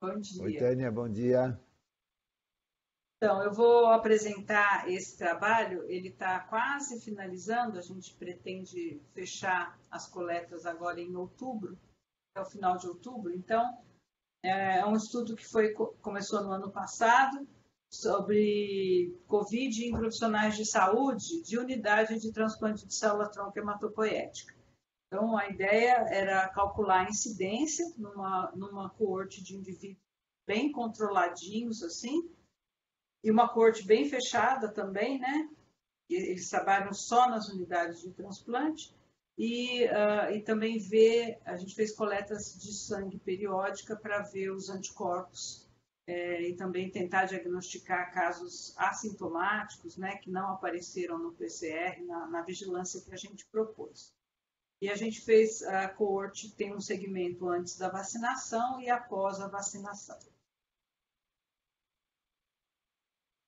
Bom Oi, dia. Tânia, bom dia. Então, eu vou apresentar esse trabalho. Ele está quase finalizando. A gente pretende fechar as coletas agora em outubro, até o final de outubro. Então, é um estudo que começou no ano passado sobre Covid em profissionais de saúde de unidade de transplante de célula-tronco hematopoética. Então, a ideia era calcular a incidência numa coorte de indivíduos bem controladinhos, assim, e uma coorte bem fechada também, né? Eles trabalham só nas unidades de transplante. E também a gente fez coletas de sangue periódica para ver os anticorpos e também tentar diagnosticar casos assintomáticos, né, que não apareceram no PCR, na vigilância que a gente propôs. E a gente fez a coorte, tem um segmento antes da vacinação e após a vacinação.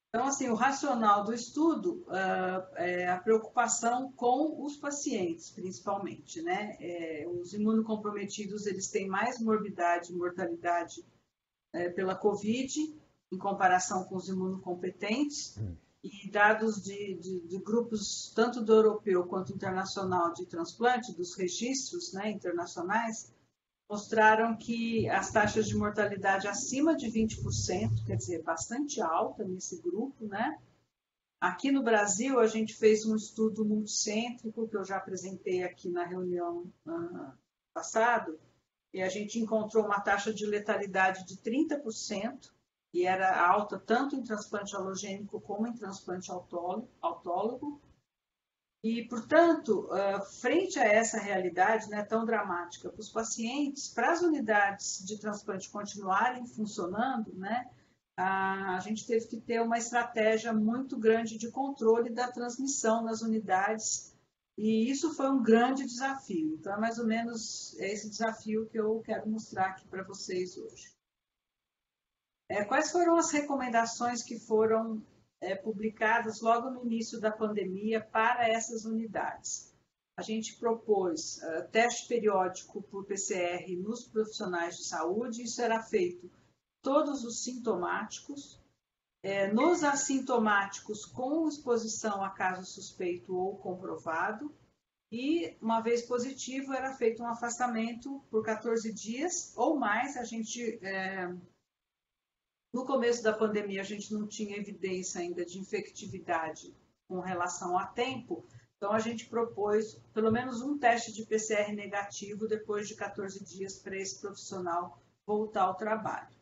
Então, assim, o racional do estudo é a preocupação com os pacientes, principalmente, né? Os imunocomprometidos, eles têm mais morbidade e mortalidade pela COVID, em comparação com os imunocompetentes, e dados de grupos, tanto do europeu quanto internacional de transplante, dos registros, né, internacionais, mostraram que as taxas de mortalidade acima de 20%, quer dizer, bastante alta nesse grupo, né? Aqui no Brasil, a gente fez um estudo multicêntrico, que eu já apresentei aqui na reunião passado, e a gente encontrou uma taxa de letalidade de 30%, e era alta tanto em transplante halogênico como em transplante autólogo. E, portanto, frente a essa realidade, né, tão dramática para os pacientes, para as unidades de transplante continuarem funcionando, né, a gente teve que ter uma estratégia muito grande de controle da transmissão nas unidades, e isso foi um grande desafio. Então, é mais ou menos esse desafio que eu quero mostrar aqui para vocês hoje. Quais foram as recomendações que foram publicadas logo no início da pandemia para essas unidades? A gente propôs teste periódico por PCR nos profissionais de saúde. Isso era feito todos os sintomáticos, nos assintomáticos com exposição a caso suspeito ou comprovado, e uma vez positivo era feito um afastamento por 14 dias ou mais. A gente no começo da pandemia, a gente não tinha evidência ainda de infectividade com relação a tempo, então a gente propôs pelo menos um teste de PCR negativo depois de 14 dias para esse profissional voltar ao trabalho.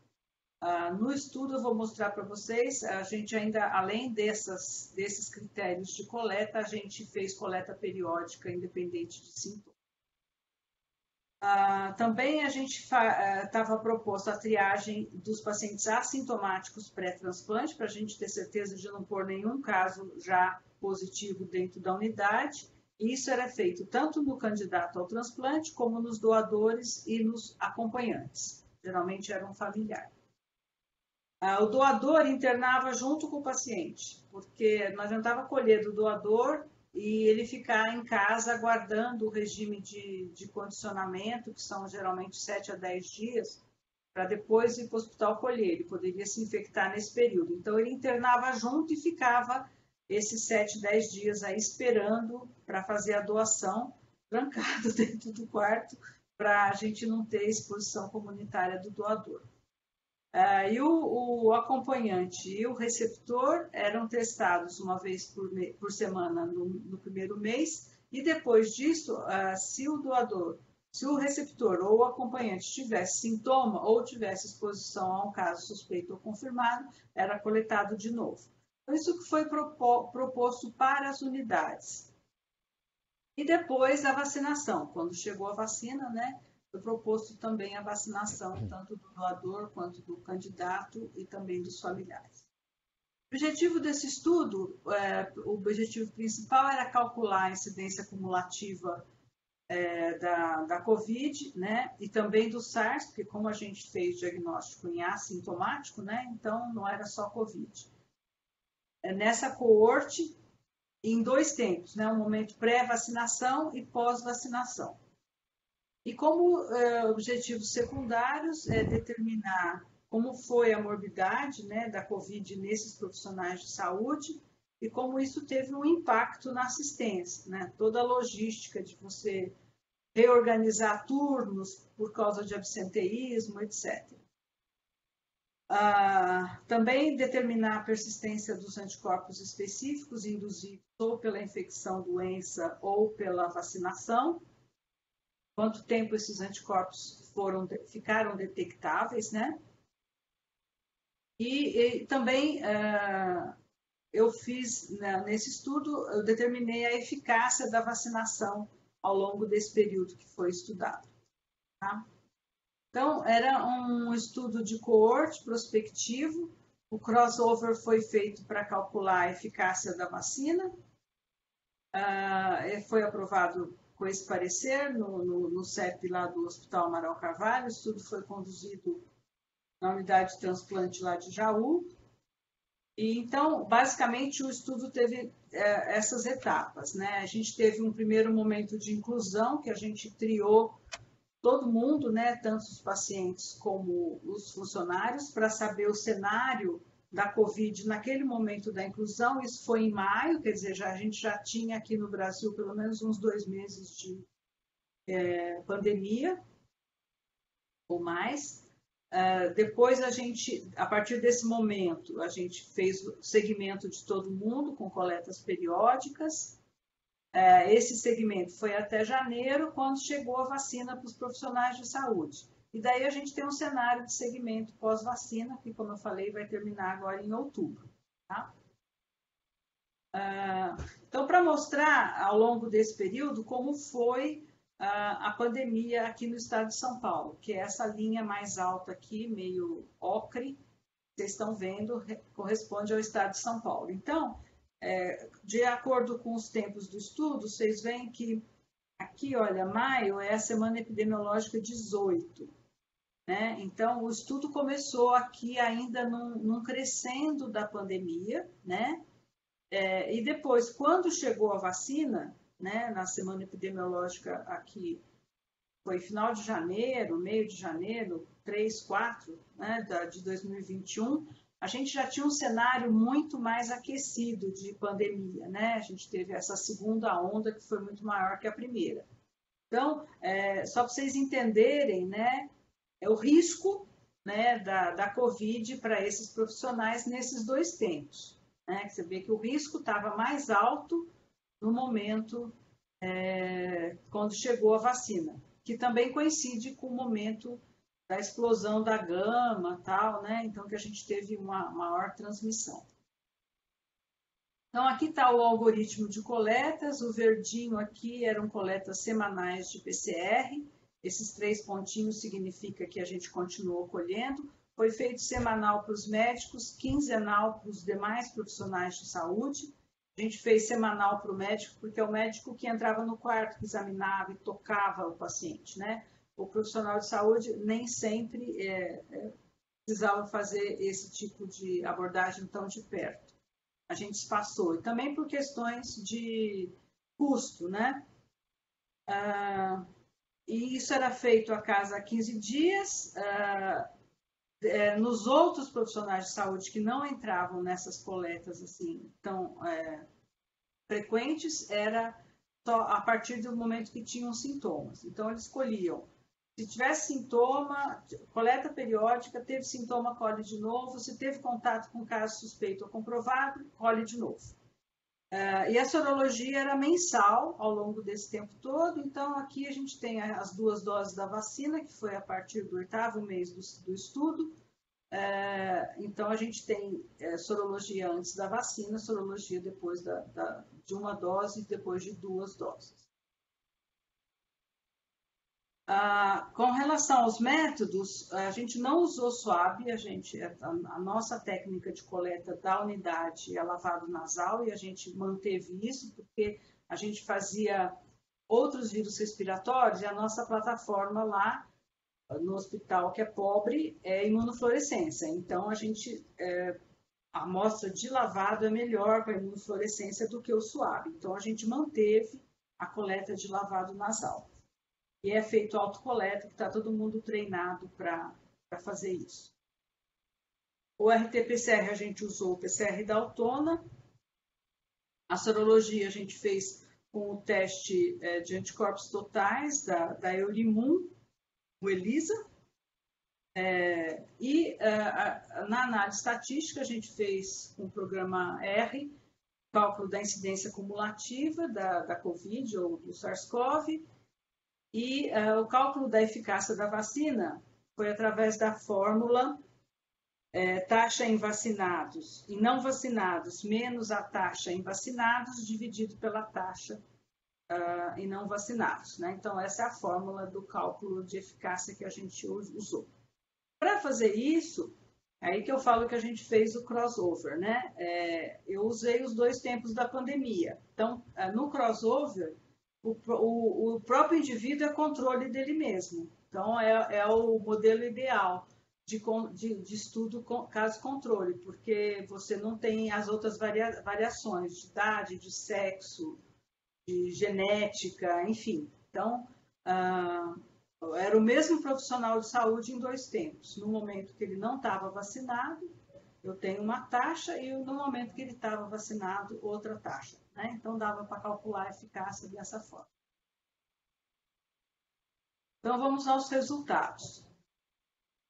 No estudo, eu vou mostrar para vocês, a gente ainda, além desses critérios de coleta, a gente fez coleta periódica independente de sintomas. Também a gente estava proposto a triagem dos pacientes assintomáticos pré-transplante, para a gente ter certeza de não pôr nenhum caso já positivo dentro da unidade. E isso era feito tanto no candidato ao transplante, como nos doadores e nos acompanhantes. Geralmente era um familiar. O doador internava junto com o paciente, porque não adiantava colher do doador e ele ficar em casa aguardando o regime de condicionamento, que são geralmente 7 a 10 dias, para depois ir para o hospital colher. Ele poderia se infectar nesse período. Então, ele internava junto e ficava esses 7, 10 dias aí esperando para fazer a doação, trancado dentro do quarto, para a gente não ter exposição comunitária do doador. E o acompanhante e o receptor eram testados uma vez por semana no primeiro mês, e depois disso, se o doador, se o receptor ou o acompanhante tivesse sintoma ou tivesse exposição a um caso suspeito ou confirmado, era coletado de novo. Então, isso que foi proposto para as unidades. E depois a vacinação, quando chegou a vacina, né? Foi proposto também a vacinação, tanto do doador quanto do candidato e também dos familiares. O objetivo desse estudo, o objetivo principal era calcular a incidência cumulativa da COVID, né, e também do SARS, porque como a gente fez diagnóstico em assintomático, né, então não era só COVID. Nessa coorte, em 2 tempos, né, um momento pré-vacinação e pós-vacinação. E como objetivos secundários é determinar como foi a morbidade, né, da Covid nesses profissionais de saúde e como isso teve um impacto na assistência, né? Toda a logística de você reorganizar turnos por causa de absenteísmo, etc. Também determinar a persistência dos anticorpos específicos induzidos ou pela infecção, doença ou pela vacinação. Quanto tempo esses anticorpos ficaram detectáveis, né? E também eu fiz, né, nesse estudo, eu determinei a eficácia da vacinação ao longo desse período que foi estudado. Tá? Então, era um estudo de coorte prospectivo, o crossover foi feito para calcular a eficácia da vacina, foi aprovado com esse parecer no CEP lá do Hospital Amaral Carvalho, o estudo foi conduzido na unidade de transplante lá de Jaú, e então, basicamente, o estudo teve essas etapas, né? A gente teve um primeiro momento de inclusão, que a gente triou todo mundo, né, tanto os pacientes como os funcionários, para saber o cenário da Covid naquele momento da inclusão. Isso foi em maio, quer dizer, a gente já tinha aqui no Brasil pelo menos uns 2 meses de pandemia ou mais. Depois a partir desse momento, a gente fez o segmento de todo mundo com coletas periódicas. Esse segmento foi até janeiro, quando chegou a vacina para os profissionais de saúde. E daí a gente tem um cenário de segmento pós-vacina, que, como eu falei, vai terminar agora em outubro. Tá? Então, para mostrar ao longo desse período como foi a pandemia aqui no estado de São Paulo, que é essa linha mais alta aqui, meio ocre, vocês estão vendo, corresponde ao estado de São Paulo. Então, de acordo com os tempos do estudo, vocês veem que aqui, olha, maio é a semana epidemiológica 18. Né? Então, o estudo começou aqui ainda num crescendo da pandemia, né? E depois, quando chegou a vacina, né, na semana epidemiológica aqui, foi final de janeiro, meio de janeiro, 3, 4, né, de 2021, a gente já tinha um cenário muito mais aquecido de pandemia, né? A gente teve essa segunda onda que foi muito maior que a primeira. Então, só para vocês entenderem, né, o risco, né, da Covid para esses profissionais nesses 2 tempos. Né? Você vê que o risco estava mais alto no momento quando chegou a vacina, que também coincide com o momento da explosão da gama, tal, né? Então, que a gente teve uma maior transmissão. Então, aqui está o algoritmo de coletas. O verdinho aqui eram coletas semanais de PCR. Esses 3 pontinhos significa que a gente continuou colhendo. Foi feito semanal para os médicos, quinzenal para os demais profissionais de saúde. A gente fez semanal para o médico, porque é o médico que entrava no quarto, que examinava e tocava o paciente, né? O profissional de saúde nem sempre precisava fazer esse tipo de abordagem tão de perto. A gente espaçou. E também por questões de custo, né? E isso era feito a cada 15 dias. Nos outros profissionais de saúde que não entravam nessas coletas assim tão frequentes, era só a partir do momento que tinham sintomas. Então, eles escolhiam. Se tivesse sintoma, coleta periódica, teve sintoma, colhe de novo. Se teve contato com caso suspeito ou comprovado, colhe de novo. E a sorologia era mensal ao longo desse tempo todo. Então, aqui a gente tem as 2 doses da vacina, que foi a partir do 8º mês do estudo. Então, a gente tem sorologia antes da vacina, sorologia depois de 1 dose e depois de 2 doses. Com relação aos métodos, a gente não usou swab, a nossa técnica de coleta da unidade é lavado nasal e a gente manteve isso porque a gente fazia outros vírus respiratórios e a nossa plataforma lá no hospital, que é pobre, é imunofluorescência. Então, a amostra de lavado é melhor para a imunofluorescência do que o swab. Então, a gente manteve a coleta de lavado nasal. E é feito autocoleta, que está todo mundo treinado para fazer isso. O RT-PCR a gente usou o PCR da Altona. A sorologia a gente fez com o teste de anticorpos totais da Eurimum, o ELISA. Na análise estatística a gente fez com o programa R, cálculo da incidência cumulativa da COVID ou do SARS-CoV, e o cálculo da eficácia da vacina foi através da fórmula taxa em vacinados e não vacinados menos a taxa em vacinados dividido pela taxa em não vacinados, né? Então, essa é a fórmula do cálculo de eficácia que a gente usou. Para fazer isso, é aí que eu falo que a gente fez o crossover, né? Eu usei os 2 tempos da pandemia. Então, no crossover, o próprio indivíduo é controle dele mesmo. Então, é o modelo ideal de estudo caso-controle, porque você não tem as outras variações de idade, de sexo, de genética, enfim. Então, era o mesmo profissional de saúde em 2 tempos. No momento que ele não estava vacinado, eu tenho uma taxa, e no momento que ele estava vacinado, outra taxa, né? Então, dava para calcular a eficácia dessa forma. Então, vamos aos resultados.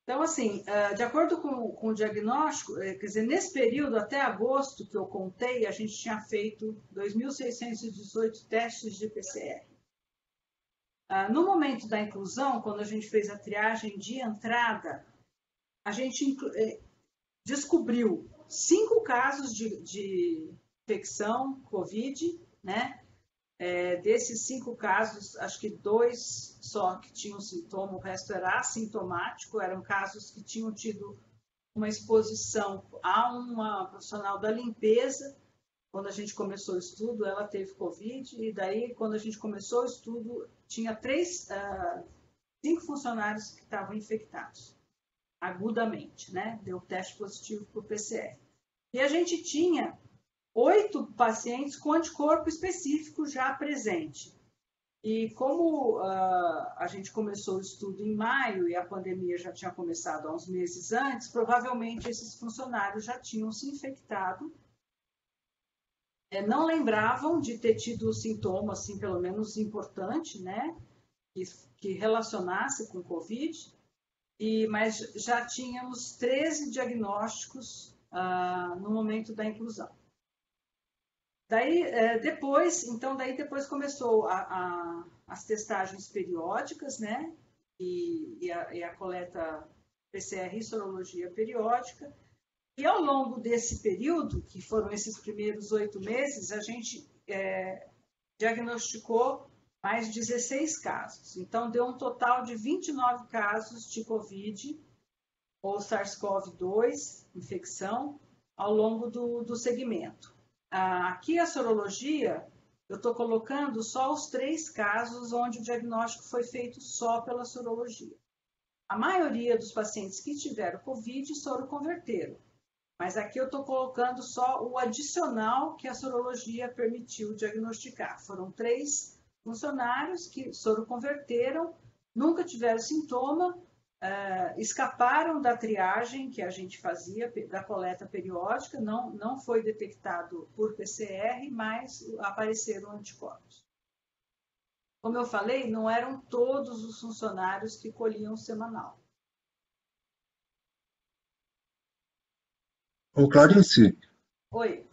Então, assim, de acordo com o diagnóstico, quer dizer, nesse período, até agosto, que eu contei, a gente tinha feito 2.618 testes de PCR. No momento da inclusão, quando a gente fez a triagem de entrada, a gente descobriu 5 casos de infecção COVID, né? Desses 5 casos, acho que 2 só que tinham sintoma, o resto era assintomático, eram casos que tinham tido uma exposição a uma profissional da limpeza. Quando a gente começou o estudo, ela teve COVID, e daí, quando a gente começou o estudo, tinha 5 funcionários que estavam infectados, agudamente, né? Deu teste positivo para o PCR. E a gente tinha 8 pacientes com anticorpo específico já presente. E como a gente começou o estudo em maio e a pandemia já tinha começado há uns meses antes, provavelmente esses funcionários já tinham se infectado, não lembravam de ter tido sintoma, assim, pelo menos importante, né, que relacionasse com Covid, mas já tínhamos 13 diagnósticos no momento da inclusão. Daí depois começou as testagens periódicas, né? E a coleta PCR e sorologia periódica. E ao longo desse período, que foram esses primeiros 8 meses, a gente diagnosticou mais 16 casos. Então, deu um total de 29 casos de COVID ou SARS-CoV-2, infecção, ao longo do segmento. Aqui a sorologia, eu estou colocando só os 3 casos onde o diagnóstico foi feito só pela sorologia. A maioria dos pacientes que tiveram COVID soroconverteram, mas aqui eu estou colocando só o adicional que a sorologia permitiu diagnosticar. Foram 3 funcionários que soroconverteram, nunca tiveram sintoma, escaparam da triagem que a gente fazia, da coleta periódica, não foi detectado por PCR, mas apareceram anticorpos. Como eu falei, não eram todos os funcionários que colhiam semanal. Ô, Clarice, Oi.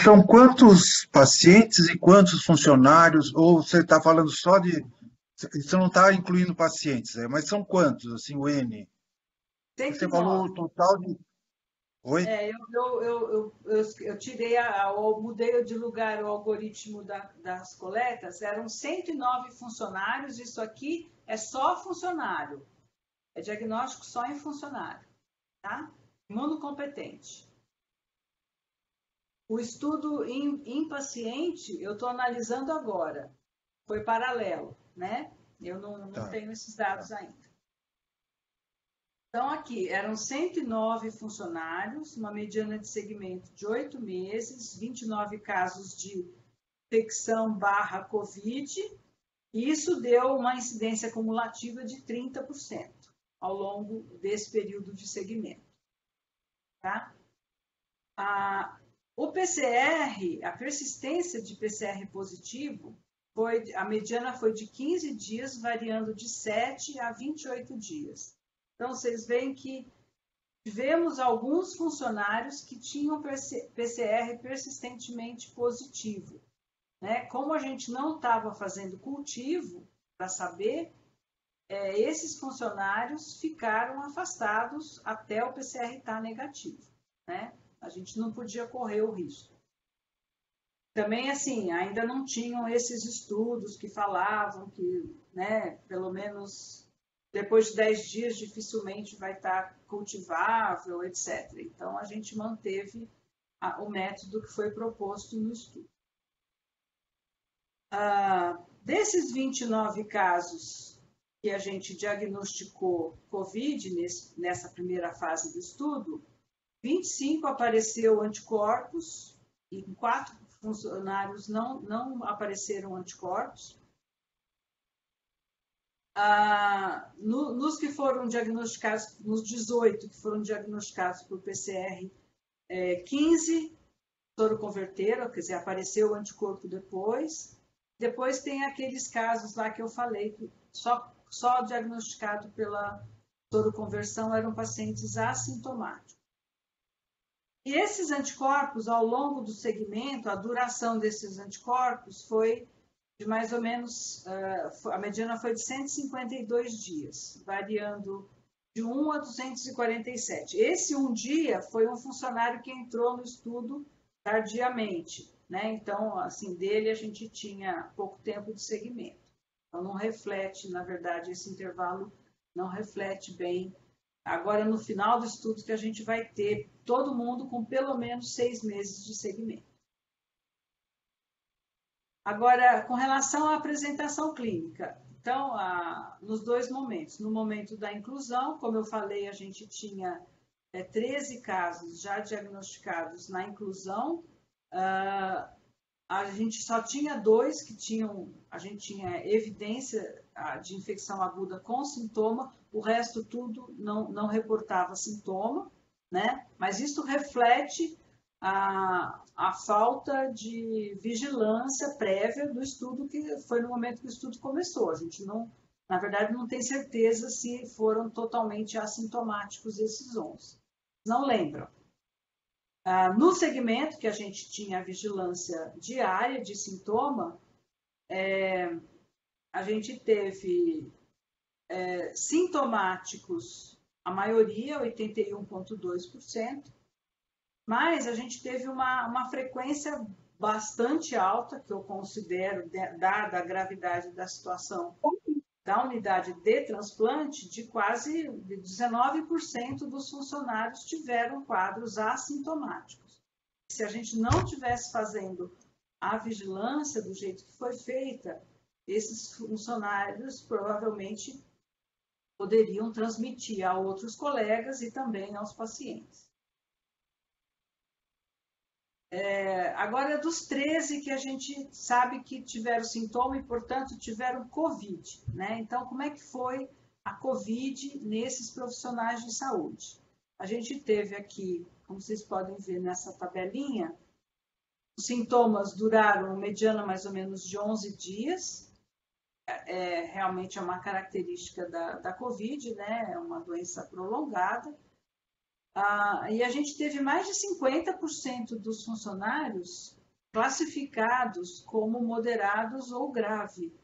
são quantos pacientes e quantos funcionários? Ou você está falando só de. Você não está incluindo pacientes, mas são quantos, assim, o N? Você falou 109. o total de. Oi? Eu tirei, eu mudei de lugar o algoritmo das coletas, eram 109 funcionários, isso aqui é só funcionário, é diagnóstico só em funcionário, tá? Imunocompetente. O estudo em paciente, eu estou analisando agora, foi paralelo, né? Eu não Tá. tenho esses dados ainda. Então, aqui, eram 109 funcionários, uma mediana de segmento de 8 meses, 29 casos de infecção / COVID, e isso deu uma incidência cumulativa de 30% ao longo desse período de segmento. tá? O PCR, a persistência de PCR positivo, a mediana foi de 15 dias, variando de 7 a 28 dias. Então, vocês veem que tivemos alguns funcionários que tinham PCR persistentemente positivo, né? Como a gente não estava fazendo cultivo para saber, esses funcionários ficaram afastados até o PCR estar negativo, né? A gente não podia correr o risco. Também, assim, ainda não tinham esses estudos que falavam que, né, pelo menos depois de 10 dias dificilmente vai estar cultivável, etc. Então, a gente manteve o método que foi proposto no estudo. Desses 29 casos que a gente diagnosticou COVID nessa primeira fase do estudo, 25 apareceu anticorpos e em 4 funcionários não apareceram anticorpos. Nos que foram diagnosticados, nos 18 que foram diagnosticados por PCR, 15 soro converteram, quer dizer, apareceu o anticorpo depois. Depois tem aqueles casos lá que eu falei, que só diagnosticado pela soroconversão eram pacientes assintomáticos. E esses anticorpos, ao longo do segmento, a duração desses anticorpos foi de mais ou menos, a mediana foi de 152 dias, variando de 1 a 247. Esse 1 dia foi um funcionário que entrou no estudo tardiamente, né? Então, assim, dele a gente tinha pouco tempo de segmento. Então, não reflete, na verdade, esse intervalo não reflete bem. Agora, no final do estudo, que a gente vai ter todo mundo com pelo menos 6 meses de segmento. Agora, com relação à apresentação clínica, então, nos 2 momentos, no momento da inclusão, como eu falei, a gente tinha 13 casos já diagnosticados na inclusão, a gente só tinha 2 que a gente tinha evidência de infecção aguda com sintoma, o resto tudo não reportava sintoma, né? Mas isso reflete a falta de vigilância prévia do estudo, que foi no momento que o estudo começou. A gente na verdade, não tem certeza se foram totalmente assintomáticos esses 11. Não lembram. No segmento que a gente tinha a vigilância diária de sintoma, a gente teve sintomáticos, a maioria, 81,2%, mas a gente teve uma frequência bastante alta, que eu considero, dada a gravidade da situação da unidade de transplante, de quase 19% dos funcionários tiveram quadros assintomáticos. Se a gente não tivesse fazendo a vigilância do jeito que foi feita, esses funcionários provavelmente poderiam transmitir a outros colegas e também aos pacientes. Agora, dos 13 que a gente sabe que tiveram sintoma e, portanto, tiveram COVID, né? Então, como é que foi a COVID nesses profissionais de saúde? A gente teve aqui, como vocês podem ver nessa tabelinha, os sintomas duraram mediana mais ou menos de 11 dias. Realmente é uma característica da COVID, né? É uma doença prolongada. E a gente teve mais de 50% dos funcionários classificados como moderados ou grave,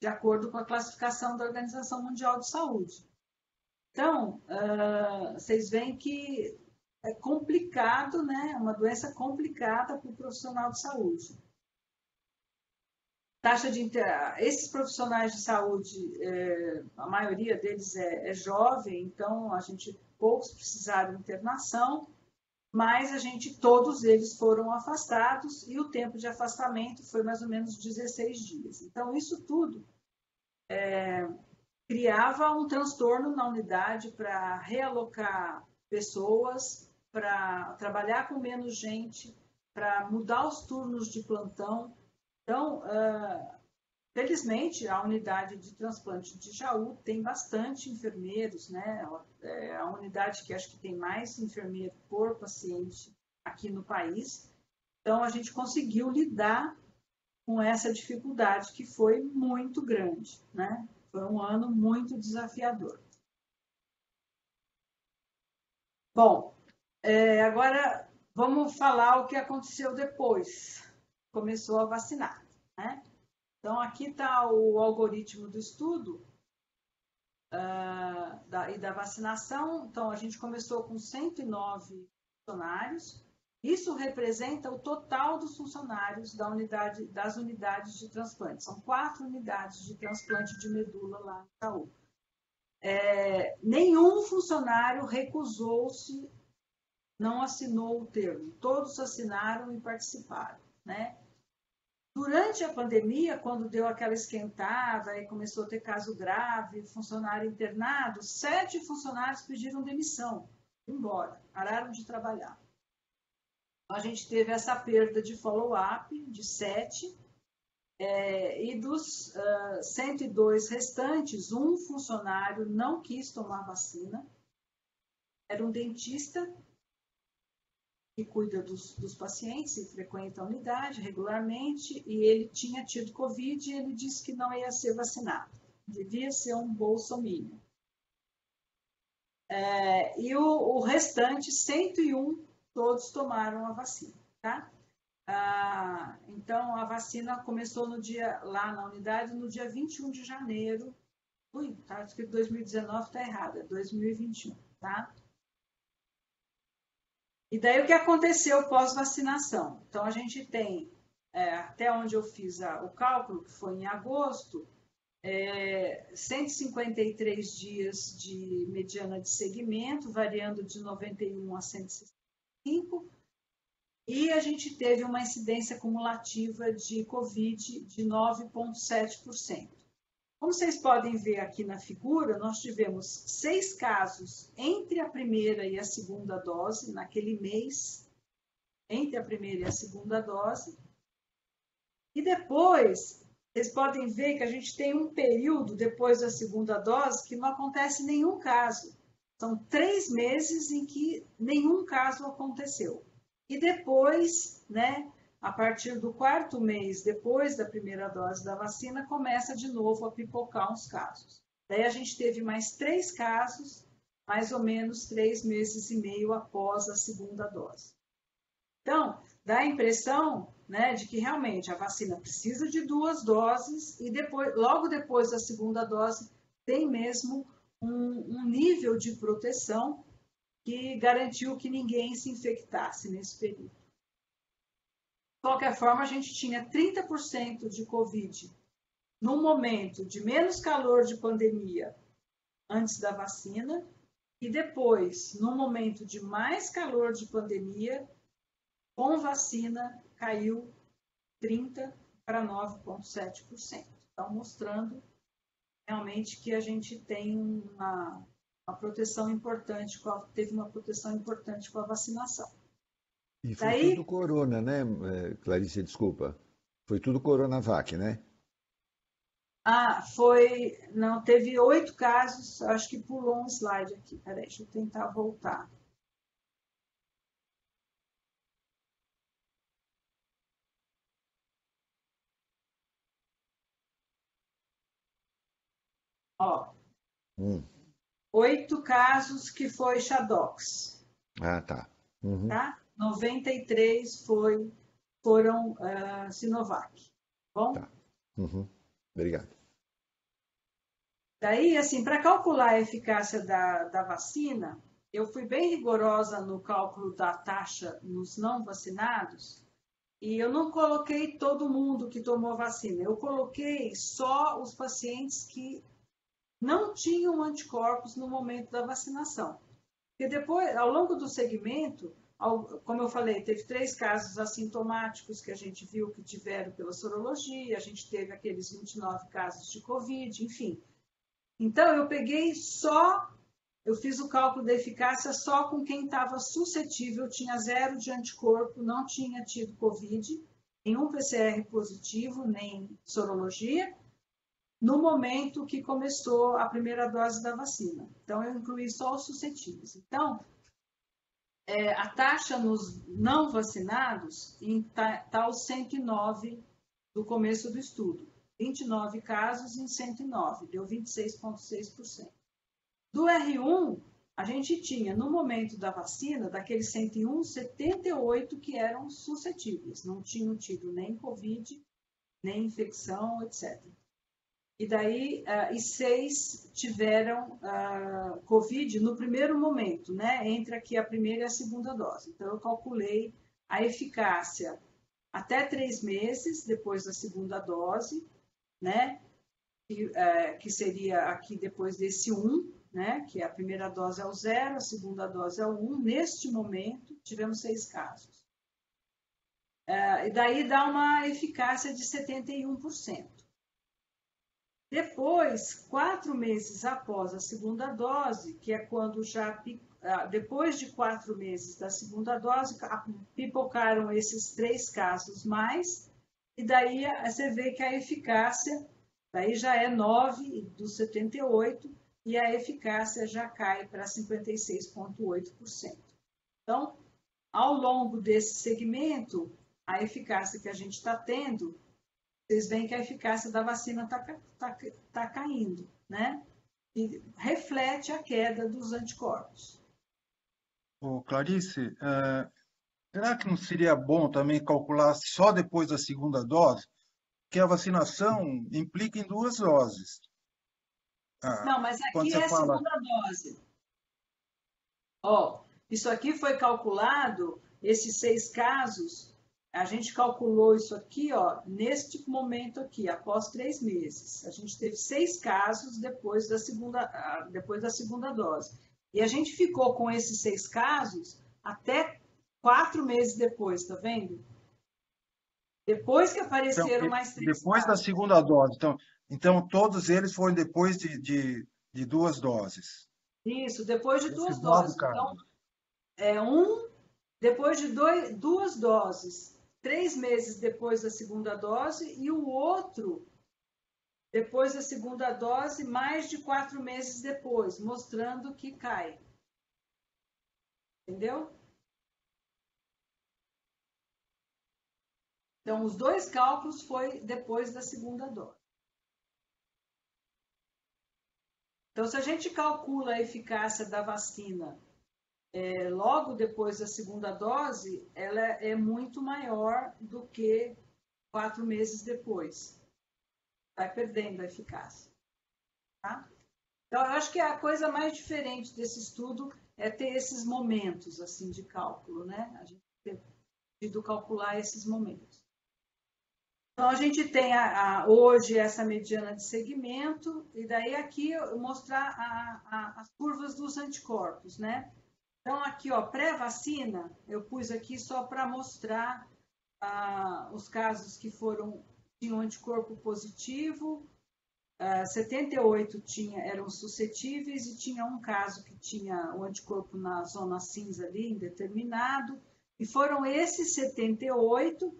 de acordo com a classificação da Organização Mundial de Saúde. Então, vocês veem que é complicado, né? Uma doença complicada para o profissional de saúde. Esses profissionais de saúde, a maioria deles é jovem, então poucos precisaram de internação, mas todos eles foram afastados e o tempo de afastamento foi mais ou menos 16 dias. Então, isso tudo criava um transtorno na unidade para realocar pessoas, para trabalhar com menos gente, para mudar os turnos de plantão. Então, Felizmente, a unidade de transplante de Jaú tem bastante enfermeiros, né? É a unidade que acho que tem mais enfermeiro por paciente aqui no país. Então, a gente conseguiu lidar com essa dificuldade que foi muito grande, né? Foi um ano muito desafiador. Bom, agora vamos falar o que aconteceu depois. Começou a vacinar, né? Então, aqui está o algoritmo do estudo e da vacinação. Então, a gente começou com 109 funcionários. Isso representa o total dos funcionários das unidades de transplante. São 4 unidades de transplante de medula lá no Itaú. Nenhum funcionário recusou-se, não assinou o termo. Todos assinaram e participaram, né? Durante a pandemia, quando deu aquela esquentada e começou a ter caso grave, funcionário internado, 7 funcionários pediram demissão, embora, pararam de trabalhar. A gente teve essa perda de follow-up de 7, e dos 102 restantes, um funcionário não quis tomar vacina, era um dentista que cuida dos pacientes e frequenta a unidade regularmente, e ele tinha tido Covid e ele disse que não ia ser vacinado. Devia ser um bolsominion. E o restante, 101, todos tomaram a vacina, tá? Então, a vacina começou lá na unidade no dia 21 de janeiro. Tá escrito 2019, tá errado, é 2021, tá? E daí o que aconteceu pós-vacinação? Então, a gente tem, até onde eu fiz o cálculo, que foi em agosto, 153 dias de mediana de segmento, variando de 91 a 165, e a gente teve uma incidência cumulativa de Covid de 9,7%. Como vocês podem ver aqui na figura, nós tivemos 6 casos entre a primeira e a segunda dose, naquele mês, entre a primeira e a segunda dose. E depois, vocês podem ver que a gente tem um período depois da segunda dose que não acontece nenhum caso. São 3 meses em que nenhum caso aconteceu. E depois, né, a partir do 4º mês, depois da primeira dose da vacina, começa de novo a pipocar uns casos. Daí a gente teve mais 3 casos, mais ou menos 3 meses e meio após a segunda dose. Então, dá a impressão, né, de que realmente a vacina precisa de 2 doses e logo depois da segunda dose tem mesmo um nível de proteção que garantiu que ninguém se infectasse nesse período. De qualquer forma, a gente tinha 30% de Covid num momento de menos calor de pandemia antes da vacina e depois, num momento de mais calor de pandemia, com vacina caiu 30% para 9,7%. Então, mostrando realmente que a gente tem uma proteção importante, teve uma proteção importante com a vacinação. E foi tudo corona, né, Clarice, desculpa. Foi tudo Coronavac, né? Não, teve 8 casos, acho que pulou um slide aqui, peraí, deixa eu tentar voltar. Ó, 8 casos que foi Shadox. Tá. Uhum. Tá? 93 foram Sinovac. Bom? Tá. Uhum. Obrigado. Daí, assim, para calcular a eficácia da vacina, eu fui bem rigorosa no cálculo da taxa nos não vacinados e eu não coloquei todo mundo que tomou vacina. Eu coloquei só os pacientes que não tinham anticorpos no momento da vacinação. Porque depois, ao longo do segmento, como eu falei, teve 3 casos assintomáticos que a gente viu que tiveram pela sorologia, a gente teve aqueles 29 casos de Covid, enfim. Então, eu fiz o cálculo da eficácia só com quem estava suscetível, tinha 0 de anticorpo, não tinha tido Covid, nenhum PCR positivo, nem sorologia, no momento que começou a primeira dose da vacina. Então, eu incluí só os suscetíveis. Então, a taxa nos não vacinados está aos 109 do começo do estudo. 29 casos em 109, deu 26,6%. Do R1, a gente tinha, no momento da vacina, daqueles 101, 78 que eram suscetíveis, não tinham tido nem Covid, nem infecção, etc. E daí, 6 tiveram Covid no primeiro momento, né? Entre aqui a primeira e a segunda dose. Então, eu calculei a eficácia até 3 meses depois da segunda dose, né? Que seria aqui depois desse 1, né? Que a primeira dose é o 0, a segunda dose é o 1. Neste momento, tivemos 6 casos. E daí dá uma eficácia de 71%. Depois, 4 meses após a segunda dose, que é quando já, depois de 4 meses da segunda dose, pipocaram esses 3 casos mais, e daí você vê que a eficácia, daí já é 9 dos 78, e a eficácia já cai para 56,8%. Então, ao longo desse segmento, a eficácia que a gente está tendo, vocês veem que a eficácia da vacina está caindo, né? E reflete a queda dos anticorpos. Ô, Clarice, será que não seria bom também calcular só depois da segunda dose? Porque a vacinação implica em 2 doses. Não, mas Quando aqui você é a fala... segunda dose. Ó, isso aqui foi calculado, esses 6 casos, a gente calculou isso aqui, ó, neste momento aqui, após 3 meses. A gente teve 6 casos depois da segunda dose. E a gente ficou com esses 6 casos até 4 meses depois, tá vendo? Depois que apareceram mais 3 Depois da casos. segunda dose. Então, todos eles foram depois de 2 doses. Isso, depois de 2 Esses 9 doses. Então, casos. depois de 2 doses, 3 meses depois da segunda dose, e o outro depois da segunda dose, mais de 4 meses depois, mostrando que cai. Entendeu? Então, os 2 cálculos foi depois da segunda dose. Então, se a gente calcula a eficácia da vacina logo depois da segunda dose, ela é muito maior do que 4 meses depois. Vai perdendo a eficácia. Tá? Então, eu acho que a coisa mais diferente desse estudo é ter esses momentos assim de cálculo, né? A gente ter podido calcular esses momentos. Então, a gente tem hoje essa mediana de segmento, e daí aqui eu mostrar as curvas dos anticorpos, né? Então, aqui, ó, pré-vacina, eu pus aqui só para mostrar os casos que tinham anticorpo positivo, 78 eram suscetíveis e tinha um caso que tinha o anticorpo na zona cinza ali, indeterminado, e foram esses 78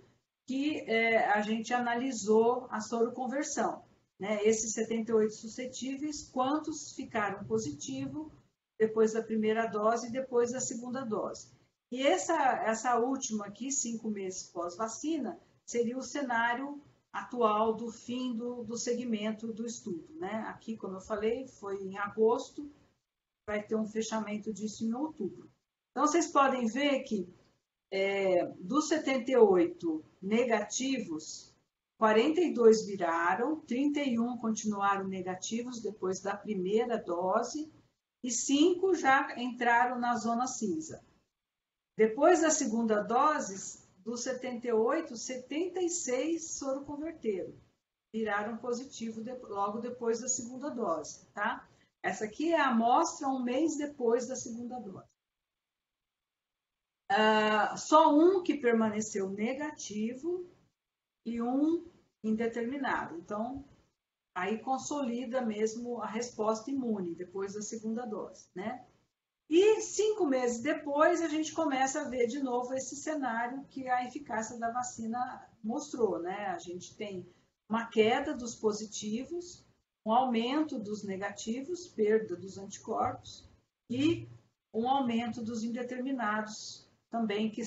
que a gente analisou a soroconversão, né? Esses 78 suscetíveis, quantos ficaram positivo depois da primeira dose e depois da segunda dose. E essa última aqui, 5 meses pós-vacina, seria o cenário atual do fim do segmento do estudo, né? Aqui, como eu falei, foi em agosto, vai ter um fechamento disso em outubro. Então, vocês podem ver que dos 78 negativos, 42 viraram, 31 continuaram negativos depois da primeira dose e 5 já entraram na zona cinza. Depois da segunda dose, dos 78, 76 soroconverteram, viraram positivo logo depois da segunda dose, tá? Essa aqui é a amostra um mês depois da segunda dose. Só um que permaneceu negativo e um indeterminado. Então, aí consolida mesmo a resposta imune depois da segunda dose, né? E 5 meses depois, a gente começa a ver de novo esse cenário que a eficácia da vacina mostrou, né? A gente tem uma queda dos positivos, um aumento dos negativos, perda dos anticorpos, e um aumento dos indeterminados também, que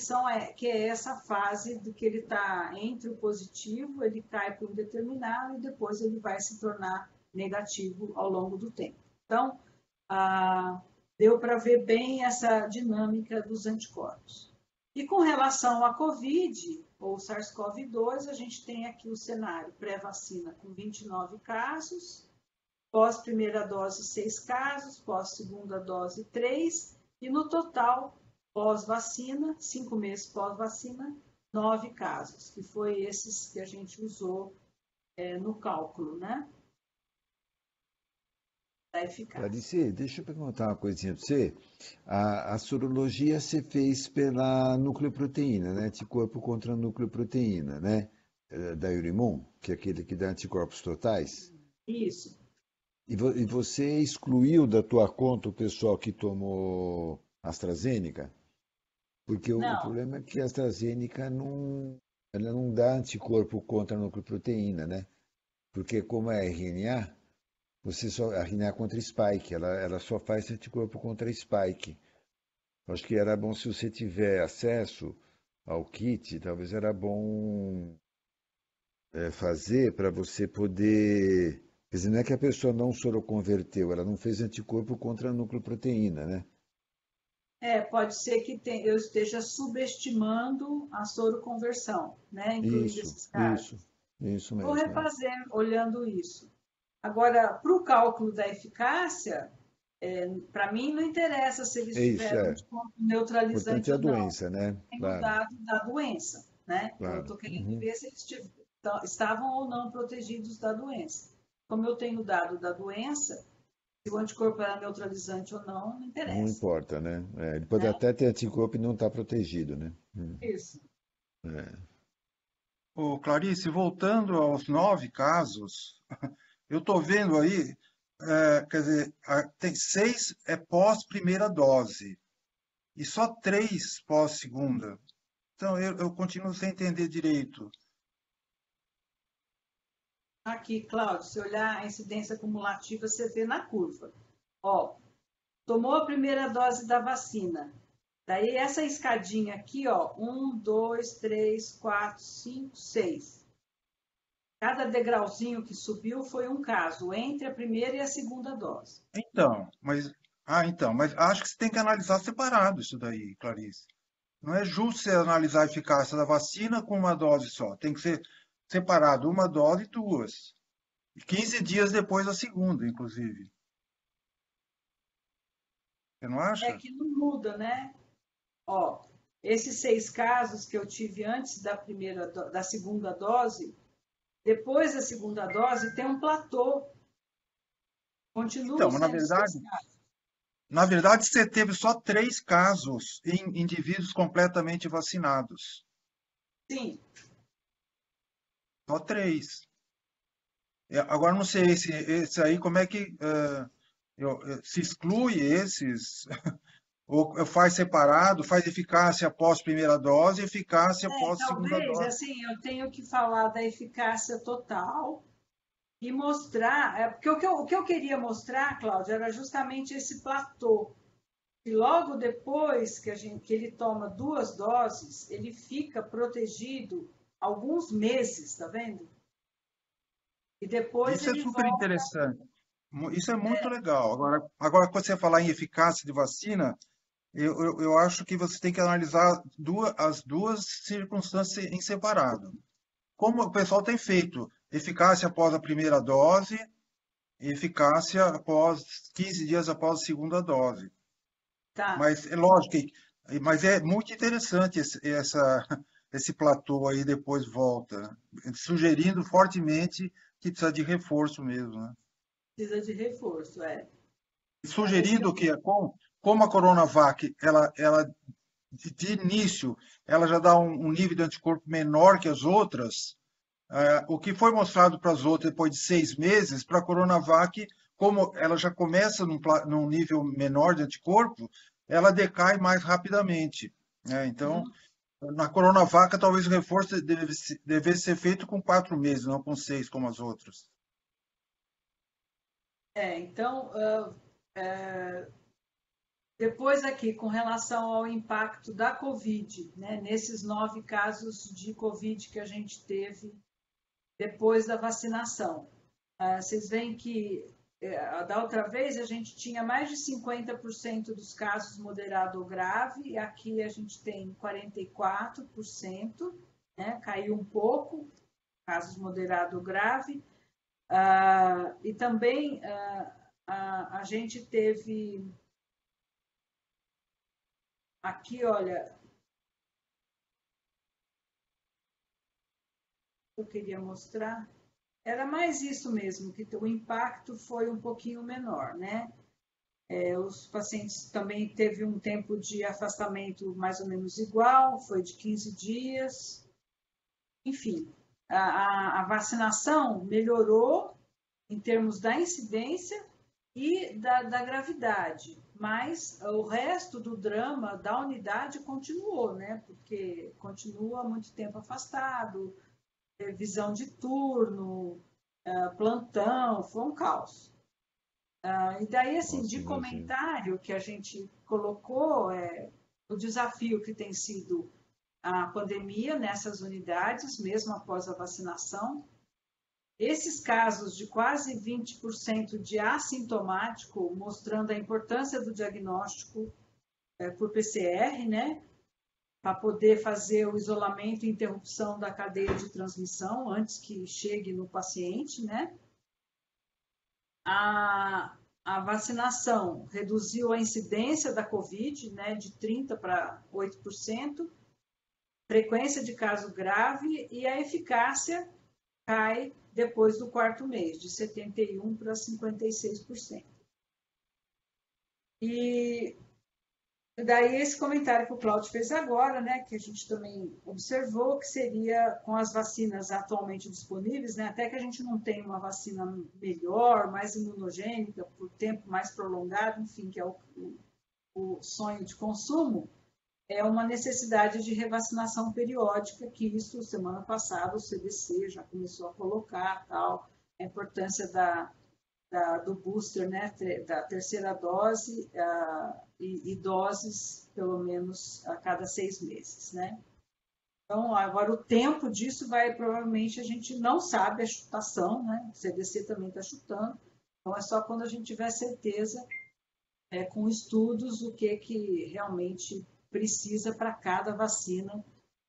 é essa fase do que ele está entre o positivo, ele cai para o indeterminado e depois ele vai se tornar negativo ao longo do tempo. Então, deu para ver bem essa dinâmica dos anticorpos. E com relação à COVID, ou SARS-CoV-2, a gente tem aqui o cenário pré-vacina com 29 casos, pós-primeira dose 6 casos, pós-segunda dose 3, e no total, pós-vacina, 5 meses pós-vacina, 9 casos, que foi esses que a gente usou no cálculo, né? Da eficácia. Clarice, deixa eu perguntar uma coisinha para você. A sorologia você fez pela nucleoproteína, né? Anticorpo contra a nucleoproteína, né? Da Eurimum, que é aquele que dá anticorpos totais. Isso. E você excluiu da tua conta o pessoal que tomou AstraZeneca? Porque o problema é que a AstraZeneca ela não dá anticorpo contra a nucleoproteína, né? Porque como é RNA, a RNA contra spike, ela só faz anticorpo contra spike. Acho que era bom, se você tiver acesso ao kit, talvez era bom fazer para você poder. Quer dizer, não é que a pessoa não soroconverteu, ela não fez anticorpo contra a nucleoproteína, né? Pode ser que eu esteja subestimando a soroconversão, né? Incluindo esses casos. Isso mesmo. Vou refazer olhando isso. Agora, para o cálculo da eficácia, para mim não interessa se eles tiveram neutralizante ou não. O importante é a doença, né? Tem o dado da doença, né? Claro. Eu estou querendo ver se eles estavam ou não protegidos da doença. Como eu tenho o dado da doença, se o anticorpo era neutralizante ou não interessa. Não importa, né? Ele pode até ter anticorpo e não estar protegido, né? Isso. Clarice, voltando aos 9 casos, eu estou vendo aí, quer dizer, tem 6 pós-primeira dose e só 3 pós-segunda. Então, eu continuo sem entender direito. Aqui, Cláudio, se olhar a incidência acumulativa, você vê na curva. Tomou a primeira dose da vacina. Daí, essa escadinha aqui, 1, 2, 3, 4, 5, 6. Cada degrauzinho que subiu foi um caso, entre a primeira e a segunda dose. Então, mas acho que você tem que analisar separado isso daí, Clarice. Não é justo você analisar a eficácia da vacina com uma dose só. Tem que ser separado uma dose e 2. 15 dias depois da segunda, inclusive. Você não acha? É que não muda, né? Esses 6 casos que eu tive antes da segunda dose, depois da segunda dose tem um platô. Continua então, sendo na verdade, você teve só 3 casos em indivíduos completamente vacinados. Sim. Só 3. Agora, não sei, esse aí, como é que se exclui esses? Ou faz separado, faz eficácia após primeira dose e eficácia após segunda talvez, dose? assim, eu tenho que falar da eficácia total e mostrar, porque o que eu queria mostrar, Cláudia, era justamente esse platô. E logo depois que ele toma 2 doses, ele fica protegido alguns meses, tá vendo? E depois Isso é ele super volta. interessante. Isso é muito legal. Agora, quando você falar em eficácia de vacina, eu acho que você tem que analisar as duas circunstâncias em separado. Como o pessoal tem feito, eficácia após a primeira dose e eficácia após 15 dias após a segunda dose. Tá. Mas é lógico mas é muito interessante esse platô aí depois volta, né? Sugerindo fortemente que precisa de reforço mesmo, né? Precisa de reforço, Sugerindo que como a Coronavac, ela de início, ela já dá um nível de anticorpo menor que as outras. O que foi mostrado para as outras depois de 6 meses, para a Coronavac, como ela já começa num nível menor de anticorpo, ela decai mais rapidamente, né? Então, na Coronavac, talvez o reforço devesse ser feito com 4 meses, não com 6, como as outras. Então, depois aqui, com relação ao impacto da Covid, né, nesses 9 casos de Covid que a gente teve depois da vacinação. Vocês veem que da outra vez a gente tinha mais de 50% dos casos moderado ou grave, e aqui a gente tem 44%, né, caiu um pouco, casos moderado ou grave. E também a gente teve aqui, olha, eu queria mostrar, era mais isso mesmo, que o impacto foi um pouquinho menor, né? Os pacientes também teve um tempo de afastamento mais ou menos igual, foi de 15 dias. Enfim, a vacinação melhorou em termos da incidência e da gravidade, mas o resto do drama da unidade continuou, né? Porque continua muito tempo afastado, visão de turno, plantão, foi um caos. E daí, assim, Nossa, de imagino. comentário que a gente colocou, o desafio que tem sido a pandemia nessas unidades, mesmo após a vacinação. Esses casos de quase 20% de assintomático, mostrando a importância do diagnóstico por PCR, né? Para poder fazer o isolamento e interrupção da cadeia de transmissão antes que chegue no paciente, né? A vacinação reduziu a incidência da Covid, né, de 30% para 8%, frequência de caso grave, e a eficácia cai depois do quarto mês, de 71% para 56%. E daí esse comentário que o Cláudio fez agora, né, que a gente também observou, que seria com as vacinas atualmente disponíveis, né, até que a gente não tenha uma vacina melhor, mais imunogênica, por tempo mais prolongado, enfim, que é o sonho de consumo, é uma necessidade de revacinação periódica, que isso, semana passada, o CDC já começou a colocar, tal, a importância do booster, né, da terceira dose e doses, pelo menos, a cada 6 meses, né? Então, agora o tempo disso vai, provavelmente, a gente não sabe a chutação, né? O CDC também está chutando, então é só quando a gente tiver certeza, com estudos, o que realmente precisa para cada vacina,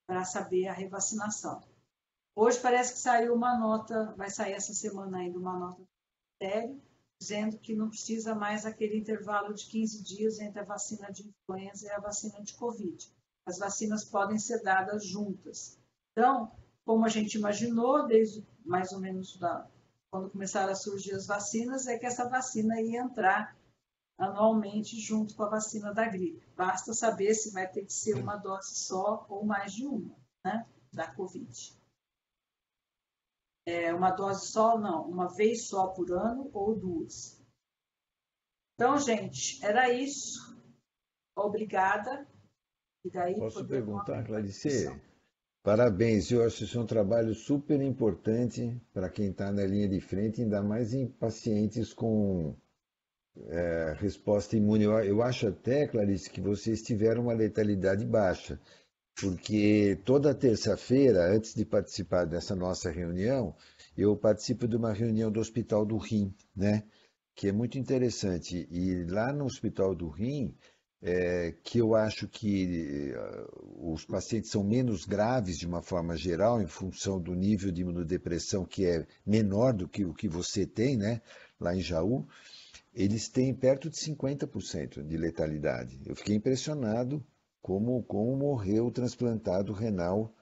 para saber a revacinação. Hoje parece que saiu uma nota, vai sair essa semana ainda uma nota do Ministério, dizendo que não precisa mais aquele intervalo de 15 dias entre a vacina de influenza e a vacina de Covid. As vacinas podem ser dadas juntas. Então, como a gente imaginou, desde mais ou menos quando começaram a surgir as vacinas, é que essa vacina ia entrar anualmente junto com a vacina da gripe. Basta saber se vai ter que ser uma dose só ou mais de uma, né, da Covid. Uma dose só, não, uma vez só por ano ou 2. Então, gente, era isso. Obrigada. E daí Posso podemos perguntar, abrir para Clarice? discussão. Parabéns, eu acho isso um trabalho super importante para quem está na linha de frente, ainda mais em pacientes com resposta imune. Eu acho até, Clarice, que vocês tiveram uma letalidade baixa, porque toda terça-feira, antes de participar dessa nossa reunião, eu participo de uma reunião do Hospital do Rim, né? Que é muito interessante. E lá no Hospital do Rim, que eu acho que os pacientes são menos graves de uma forma geral, em função do nível de imunodepressão que é menor do que o que você tem, né? Lá em Jaú, eles têm perto de 50% de letalidade. Eu fiquei impressionado como morreu o transplantado renal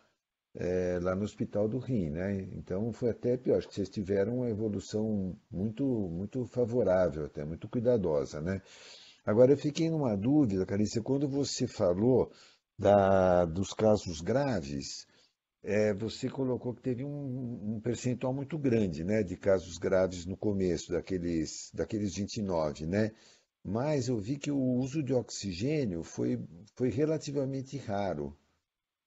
lá no Hospital do Rim, né? Então foi até pior, acho que vocês tiveram uma evolução muito, muito favorável, até muito cuidadosa, né? Agora eu fiquei numa dúvida, Carícia, quando você falou dos casos graves, você colocou que teve um percentual muito grande, né, de casos graves no começo, daqueles 29, né? Mas eu vi que o uso de oxigênio foi relativamente raro.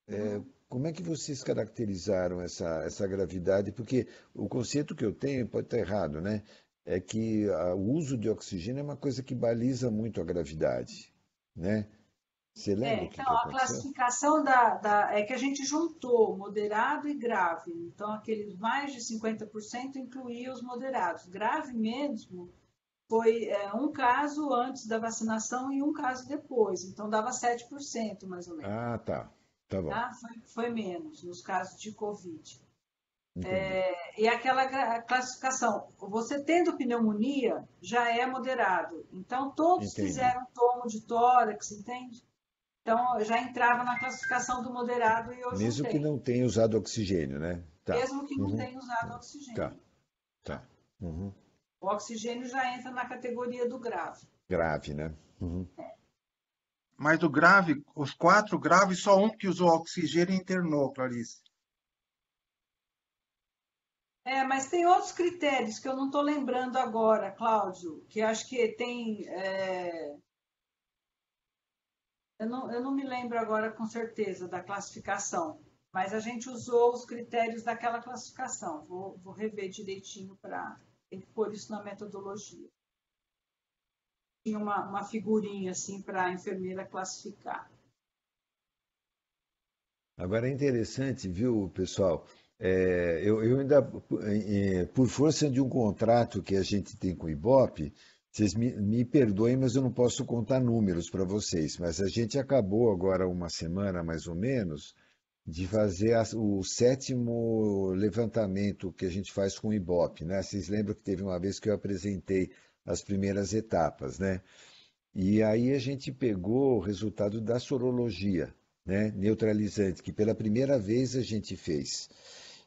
Uhum. Como é que vocês caracterizaram essa gravidade? Porque o conceito que eu tenho, pode estar errado, né? é que o uso de oxigênio é uma coisa que baliza muito a gravidade, né? Você lembra o que Então, que a aconteceu? classificação é que a gente juntou moderado e grave. Então, aqueles mais de 50% incluía os moderados. Grave mesmo foi um caso antes da vacinação e um caso depois. Então, dava 7% mais ou menos. Ah, tá. Tá bom. Tá? Foi menos nos casos de Covid. Entendi. E aquela classificação, você tendo pneumonia, já é moderado. Então, todos Entendi. fizeram tomo de tórax, entende? Então, já entrava na classificação do moderado e eu Mesmo que juntei, não tenha usado oxigênio, né? Tá. mesmo que não Uhum. tenha usado Tá, oxigênio. tá. Uhum. O oxigênio já entra na categoria do grave. Grave, né? Uhum. Mas o grave, os 4 graves, só um que usou oxigênio e internou, Clarice. Mas tem outros critérios que eu não estou lembrando agora, Cláudio, que acho que tem. Eu não me lembro agora com certeza da classificação, mas a gente usou os critérios daquela classificação. Vou rever direitinho para. Tem que pôr isso na metodologia. Tinha uma figurinha assim para a enfermeira classificar. Agora é interessante, viu, pessoal? Eu ainda, por força de um contrato que a gente tem com o Ibope, vocês me perdoem, mas eu não posso contar números para vocês. Mas a gente acabou agora uma semana, mais ou menos, de fazer o 7º levantamento que a gente faz com o Ibope, né? Vocês lembram que teve uma vez que eu apresentei as primeiras etapas, né? E aí a gente pegou o resultado da sorologia, né, neutralizante, que pela primeira vez a gente fez.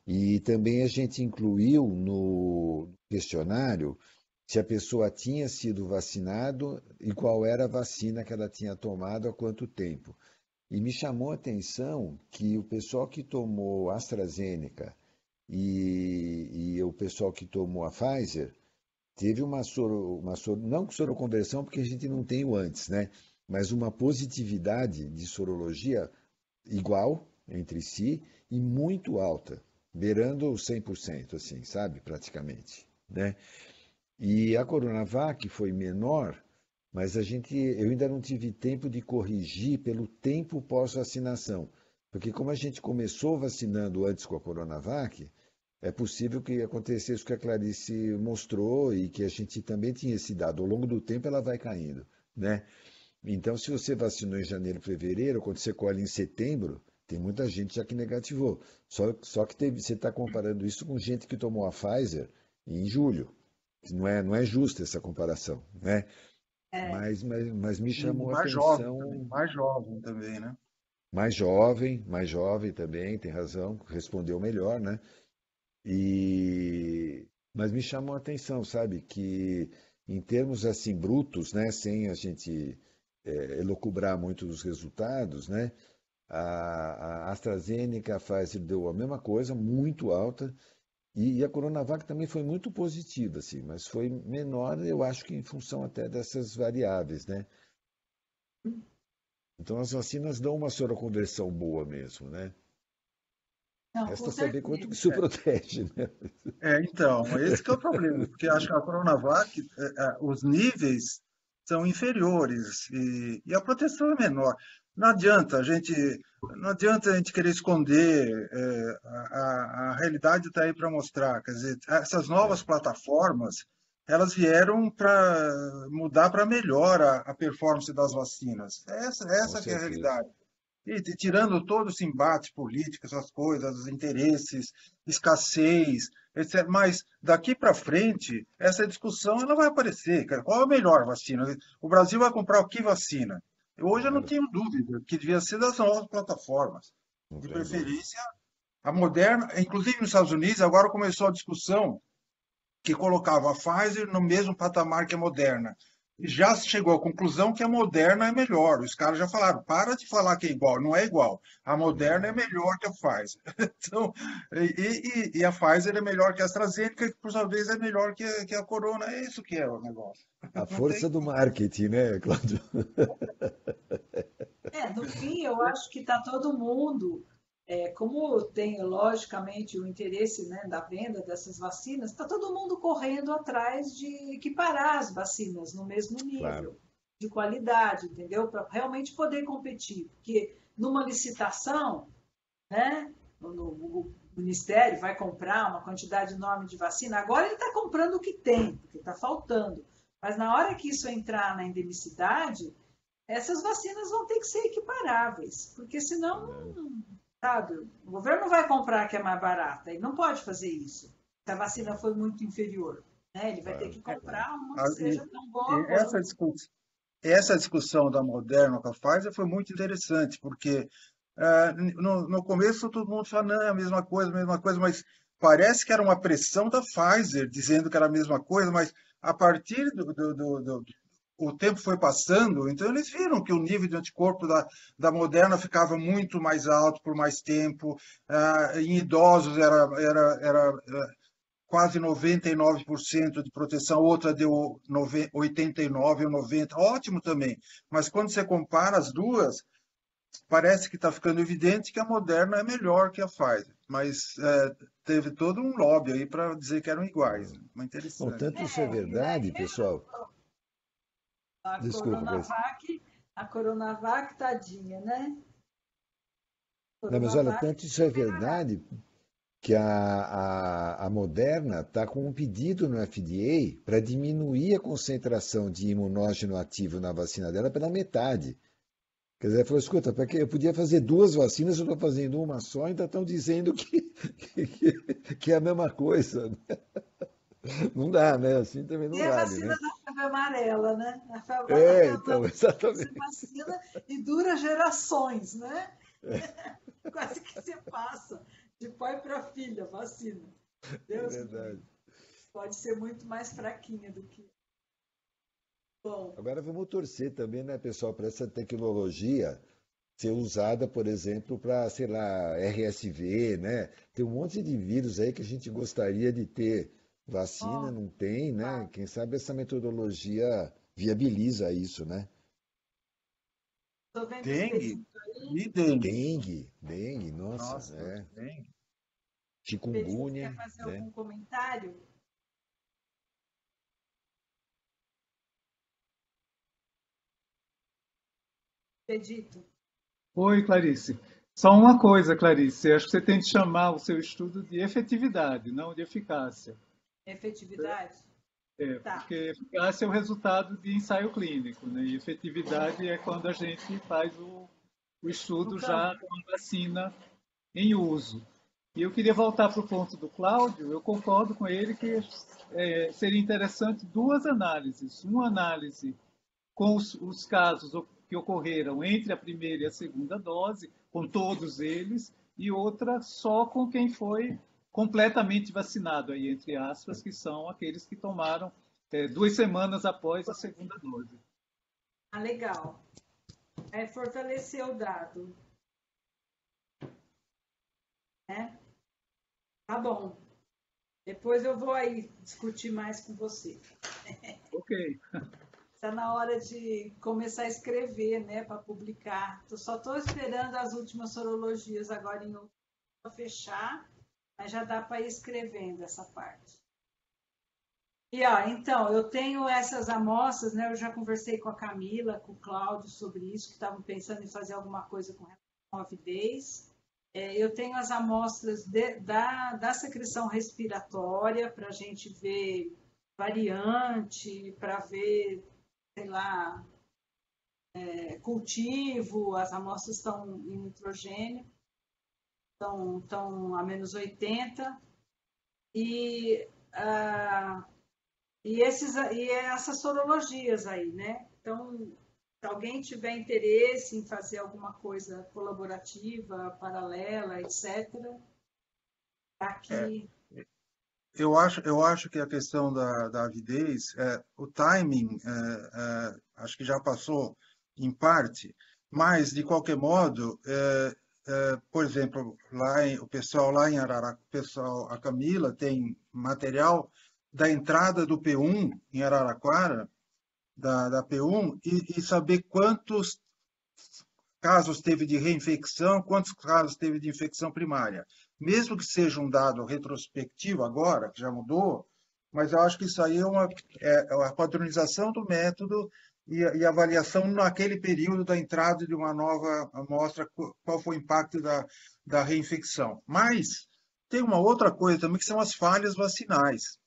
E também a gente incluiu no questionário se a pessoa tinha sido vacinado e qual era a vacina que ela tinha tomado há quanto tempo. E me chamou a atenção que o pessoal que tomou AstraZeneca e o pessoal que tomou a Pfizer teve não soroconversão, porque a gente não tem o antes, né? Mas uma positividade de sorologia igual entre si e muito alta, beirando os 100%, assim, sabe? Praticamente, né? E a Coronavac foi menor, mas eu ainda não tive tempo de corrigir pelo tempo pós-vacinação. Porque como a gente começou vacinando antes com a Coronavac, é possível que acontecesse o que a Clarice mostrou e que a gente também tinha esse dado. Ao longo do tempo ela vai caindo, né? Então, se você vacinou em janeiro, fevereiro, quando você colhe em setembro, tem muita gente já que negativou. Só que você está comparando isso com gente que tomou a Pfizer em julho. Não é justa essa comparação, né? É, Mas me E chamou a também, atenção. mais jovem também, né? Mais jovem também, tem razão, respondeu melhor, né? Mas me chamou a atenção, sabe, que em termos assim brutos, né, sem a gente elocubrar muito os resultados, né, a AstraZeneca, a Pfizer deu a mesma coisa, muito alta, e a Coronavac também foi muito positiva, assim, mas foi menor, eu acho que em função até dessas variáveis, né? Então as vacinas dão uma soroconversão boa mesmo, né? não, com Resta saber quanto que certeza. isso protege, né? Então, esse que é o problema, porque acho que a Coronavac, os níveis são inferiores e a proteção é menor. Não adianta a gente, não adianta a gente querer esconder, a realidade está aí para mostrar. Quer dizer, essas novas É, plataformas, elas vieram para mudar para melhor a performance das vacinas. com Essa que é a certeza. realidade. E tirando todo esse embate político, essas coisas, os interesses, escassez, etc. Mas daqui para frente, essa discussão ela vai aparecer. Cara. Qual é a melhor vacina? O Brasil vai comprar o que vacina? Hoje eu não Claro, tenho dúvida que devia ser das novas plataformas. não De tenho dúvida. preferência, a Moderna, inclusive nos Estados Unidos, agora começou a discussão que colocava a Pfizer no mesmo patamar que a Moderna. E já chegou à conclusão que a Moderna é melhor. Os caras já falaram, para de falar que é igual, não é igual. A Moderna é Não. melhor que a Pfizer. Então, e a Pfizer é melhor que a AstraZeneca, que por sua vez é melhor que a Corona. É isso que é o negócio. A Não tem força do como. marketing, né, Cláudio? No fim, eu acho que está todo mundo como tem, logicamente, o interesse, né, da venda dessas vacinas, está todo mundo correndo atrás de equiparar as vacinas no mesmo Claro. nível de qualidade, entendeu? Para realmente poder competir. Porque numa licitação, né, o Ministério vai comprar uma quantidade enorme de vacina, agora ele está comprando o que tem, porque está faltando. Mas na hora que isso entrar na endemicidade, essas vacinas vão ter que ser equiparáveis, porque senão, sabe, o governo não vai comprar a que é mais barata, ele não pode fazer isso, se a vacina for muito inferior, né? Ele vai ter que comprar uma que seja tão boa quanto. Essa discussão da Moderna com a Pfizer foi muito interessante, porque no começo todo mundo fala, não, é a mesma coisa, mas parece que era uma pressão da Pfizer dizendo que era a mesma coisa, mas a partir o tempo foi passando, então eles viram que o nível de anticorpo da Moderna ficava muito mais alto por mais tempo, em idosos era quase 99% de proteção, outra deu 89% ou 90%, ótimo também. Mas quando você compara as duas, parece que está ficando evidente que a Moderna é melhor que a Pfizer. Mas teve todo um lobby aí para dizer que eram iguais. Mas Bom, interessante. tanto isso é verdade, pessoal. A Desculpa, Cláudio. Coronavac, tadinha, né? Não, mas olha, Coronavac tanto isso é verdade que a Moderna está com um pedido no FDA para diminuir a concentração de imunógeno ativo na vacina dela pela metade. Quer dizer, ela falou, escuta, para que eu podia fazer duas vacinas, eu estou fazendo uma só, ainda estão dizendo que é a mesma coisa. Não dá, né? Assim também não e a vale, vacina né? da febre amarela, né? É, então, Você exatamente. vacina e dura gerações, né? Quase que você passa de pai para filha, vacina. É Deus me verdade. livre. Pode ser muito mais fraquinha do que. Bom, Agora vamos torcer também, né, pessoal, para essa tecnologia ser usada, por exemplo, para, sei lá, RSV, né? Tem um monte de vírus aí que a gente gostaria de ter vacina, ó, não tem, né? tá. Quem sabe essa metodologia viabiliza isso, né? Tô vendo os Dengue pedidos aí. e dengue. Dengue, nossa, Nossa, é. dengue. Pedito, quer Chikungunya, fazer né? algum comentário? Pedito, Oi, Clarice. Só uma coisa, Clarice. Acho que você tem de chamar o seu estudo de efetividade, não de eficácia. efetividade? Tá. Porque eficácia é o resultado de ensaio clínico, né? E efetividade é quando a gente faz o No estudo já campo. com a vacina em uso. E eu queria voltar para o ponto do Cláudio. Eu concordo com ele que seria interessante duas análises. Uma análise com os casos que ocorreram entre a primeira e a segunda dose, com todos eles, e outra só com quem foi completamente vacinado, aí, entre aspas, que são aqueles que tomaram 2 semanas após a segunda dose. Ah, legal. Fortalecer o dado, né? Tá bom. Depois eu vou aí discutir mais com você. Ok. Está na hora de começar a escrever, né, para publicar. Só estou esperando as últimas sorologias agora em outubro para fechar, mas já dá para ir escrevendo essa parte. E ó, então, eu tenho essas amostras, né? Eu já conversei com a Camila, com o Cláudio sobre isso, que estavam pensando em fazer alguma coisa com relação à avidez. Eu tenho as amostras da secreção respiratória para a gente ver variante, para ver, sei lá, cultivo, as amostras estão em nitrogênio, estão a menos 80, e, e essas sorologias aí, né? Então, se alguém tiver interesse em fazer alguma coisa colaborativa, paralela, etc., tá É, aqui. eu acho que a questão da avidez, o timing, acho que já passou em parte, mas, de qualquer modo, por exemplo, o pessoal lá em Araraquara, a Camila tem material da entrada do P1 em Araraquara, da P1, e saber quantos casos teve de reinfecção, quantos casos teve de infecção primária. Mesmo que seja um dado retrospectivo agora, que já mudou, mas eu acho que isso aí é a padronização do método e avaliação naquele período da entrada de uma nova amostra, qual foi o impacto da reinfecção. Mas tem uma outra coisa também, que são as falhas vacinais.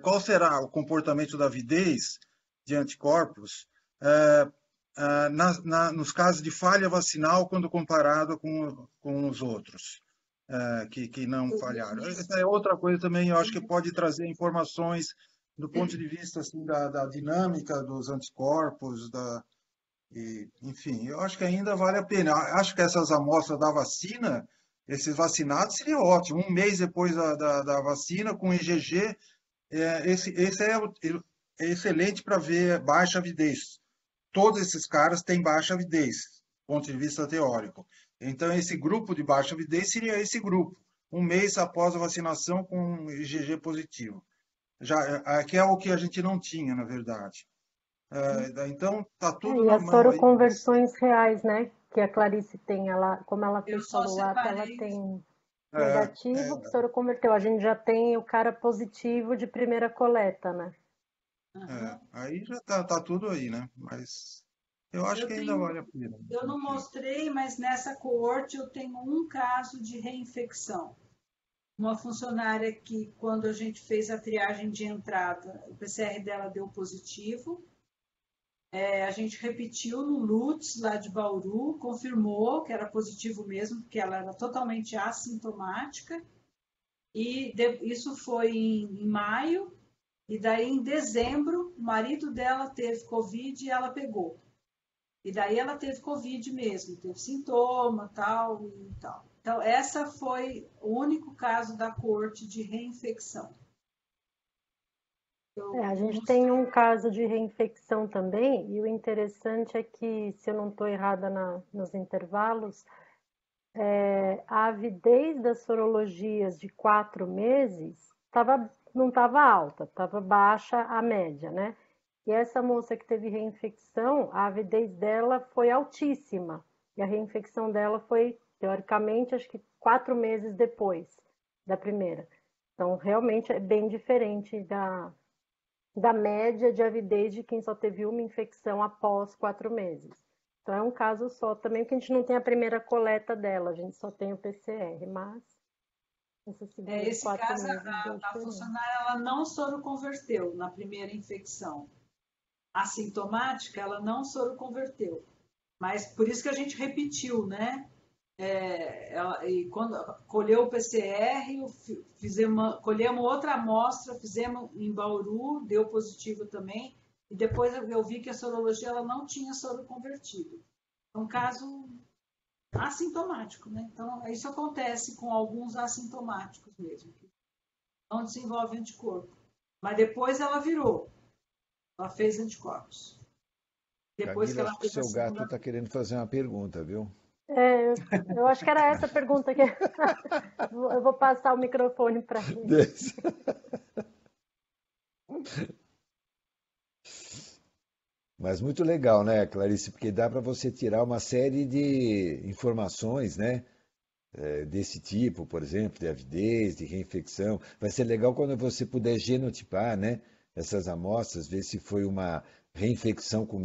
Qual será o comportamento da avidez de anticorpos nos casos de falha vacinal quando comparado com os outros que não falharam? Essa é outra coisa também, eu acho que pode trazer informações do ponto de vista assim, da dinâmica dos anticorpos, enfim, eu acho que ainda vale a pena. Acho que essas amostras da vacina, esses vacinados, seria ótimo. Um mês depois da vacina, com IgG, esse é excelente para ver baixa avidez. Todos esses caras têm baixa avidez, do ponto de vista teórico. Então, esse grupo de baixa avidez seria esse grupo, um mês após a vacinação com IgG positivo. Que é o que a gente não tinha, na verdade. Então, está tudo E na as mão aí. soroconversões reais, né? Que a Clarice tem, como ela Eu fez só follow-up, ela separei. tem negativo, soroconverteu. A gente já tem o cara positivo de primeira coleta, né? Aí já tá tudo aí, né? Mas eu acho que ainda vale a pena. Eu não mostrei, mas nessa coorte eu tenho um caso de reinfecção. Uma funcionária que, quando a gente fez a triagem de entrada, o PCR dela deu positivo. A gente repetiu no LUTS, lá de Bauru, confirmou que era positivo mesmo, porque ela era totalmente assintomática. E isso foi em maio. E daí, em dezembro, o marido dela teve Covid e ela pegou. E daí ela teve Covid mesmo, teve sintoma, tal e tal. Então, essa foi o único caso da coorte de reinfecção. A gente tem um caso de reinfecção também, e o interessante é que, se eu não estou errada nos intervalos, a avidez das sorologias de 4 meses não estava alta, estava baixa a média, né? E essa moça que teve reinfecção, a avidez dela foi altíssima. E a reinfecção dela foi, teoricamente, acho que 4 meses depois da primeira. Então, realmente é bem diferente da média de avidez de quem só teve uma infecção após 4 meses. Então, é um caso só também, porque a gente não tem a primeira coleta dela, a gente só tem o PCR, mas essa segunda Esse 4 caso, meses a funcionária ela não soroconverteu na primeira infecção. Assintomática, ela não soroconverteu. Mas por isso que a gente repetiu, né? E quando colheu o PCR, colhemos outra amostra, fizemos em Bauru, deu positivo também, e depois eu vi que a sorologia ela não tinha soroconvertido. É um caso assintomático, né? Então, isso acontece com alguns assintomáticos mesmo, que não desenvolve anticorpo. Mas depois ela virou, ela fez anticorpos. Depois Camila, que ela o seu gato está querendo fazer uma pergunta, viu? Eu acho que era essa a pergunta que eu vou passar o microfone para ele. Mas muito legal, né, Clarice? Porque dá para você tirar uma série de informações, né? Desse tipo, por exemplo, de avidez, de reinfecção. Vai ser legal quando você puder genotipar, né? Essas amostras, ver se foi uma reinfecção com a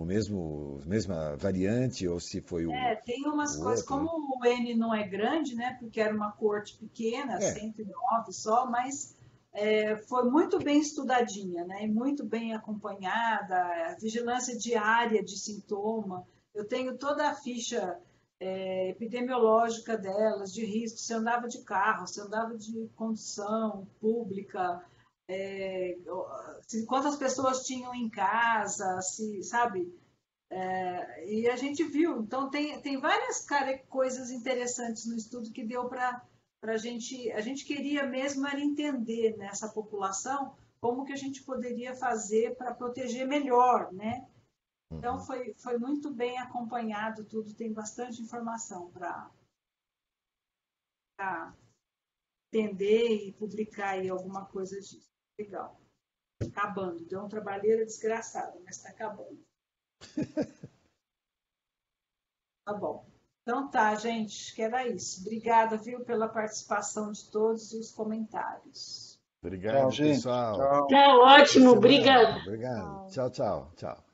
mesma variante ou se foi tem umas coisas, outro, como o N não é grande, né? Porque era uma coorte pequena, 109 só, mas foi muito bem estudadinha, né? E muito bem acompanhada, a vigilância diária de sintoma. Eu tenho toda a ficha epidemiológica delas, de risco, se andava de carro, se andava de condução pública, quantas pessoas tinham em casa, sabe? E a gente viu. Então, tem várias coisas interessantes no estudo que deu para a gente. A gente queria mesmo era entender nessa população como que a gente poderia fazer para proteger melhor, né? Então, foi muito bem acompanhado tudo, tem bastante informação para entender e publicar aí alguma coisa disso. Legal. Acabando. Deu uma trabalheira desgraçada, mas está acabando. Tá bom. Então tá, gente, que era isso. Obrigada, viu, pela participação de todos e os comentários. Obrigado, Tchau, gente. pessoal. Tchau. Tá ótimo, Boa semana. obrigada. Obrigado. Tchau, tchau, tchau.